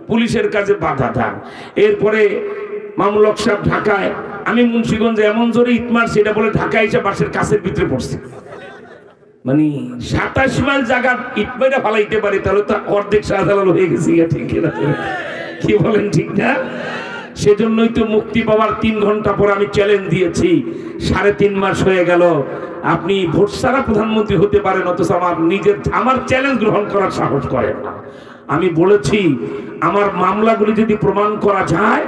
পুলিশের কাছে বাধা থাক। এরপরে মামুল হক সাহেব ঢাকায়, আমি মুন্সিগঞ্জে এমন জোরে ইট মারছি এটা বলে ঢাকায় এসে বাসের কাছের ভিতরে পড়ছে। মানে 27 মাইল জায়গা ইট মেরে ফালাইতে পারে, তাহলে তো অর্ধেক শাহজালাল হয়ে গেছি। ঠিক কি বলেন, ঠিক না? সেজন্যই তো মুক্তি পাওয়ার 3 ঘন্টা পর আমি চ্যালেঞ্জ দিয়েছি, 3.5 মাস হয়ে গেল আপনি ভোট ছাড়া প্রধানমন্ত্রী হতে পারেন, অথচ আমার চ্যালেঞ্জ গ্রহণ করার সাহস করেন না। আমি বলেছি আমার মামলাগুলি যদি প্রমাণ করা যায়,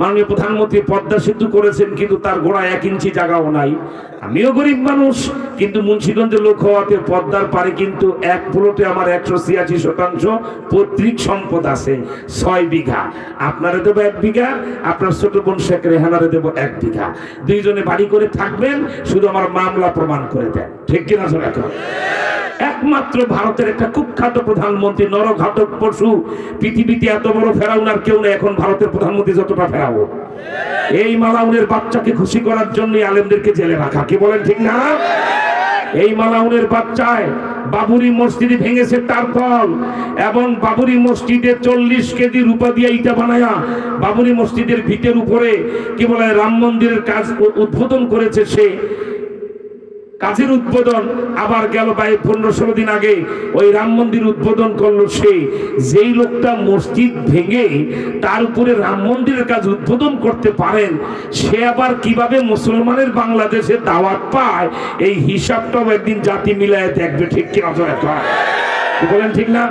মাননীয় প্রধানমন্ত্রী পদ্মা সেতু করেছেন কিন্তু তার গোড়ায় 1 ইঞ্চি জায়গাও নাই। আমিও গরিব মানুষ, কিন্তু মুন্সিগঞ্জের লোক হওয়াতে পদ্মার পারে কিন্তু 1 প্লটে আমার 186% পৈতৃক সম্পদ আছে, 6 বিঘা। আপনারে দেবো 1 বিঘা, আপনার ছোট বোন শেখ রেহানারে দেবো 1 বিঘা। 2 জনে বাড়ি করে থাকবেন, শুধু আমার মামলা প্রমাণ করে দেন। ঠিক কিনা শোনা? একমাত্র ভারতের একটা কুখ্যাত প্রধানমন্ত্রী, নরঘাতক পশু, পৃথিবীতে এত বড় ফেরাউন আর কেউ নেই এখন ভারতের প্রধানমন্ত্রী যতটা ফেরাউন। এই মালাউনের বাচ্চাকে খুশি করার জন্য আলেমদেরকে জেলে রাখা, কি বলেন, ঠিক না? এই মালাউনের বাচ্চায় বাবরি মসজিদে ভেঙেছে তার ফল, এবং বাবরি মসজিদে 40 কেজি রূপা দিয়ে ইটা বানায়া বাবরি মসজিদের ভিটের উপরে কি বলে রাম মন্দিরের কাজ উদ্বোধন করেছে। সে কাজের উদ্বোধন আবার গেল 15-16 দিন আগে ওই রাম মন্দির উদ্বোধন করলো সে। যেই লোকটা মসজিদ ভেঙে তার উপরে রাম মন্দিরের কাজ উদ্বোধন করতে পারেন, সে আবার কিভাবে মুসলমানের বাংলাদেশে দাওয়াত পায়, এই হিসাবটাও একদিন জাতি মিলায় দেখবে। ঠিক কি বলেন, ঠিক না?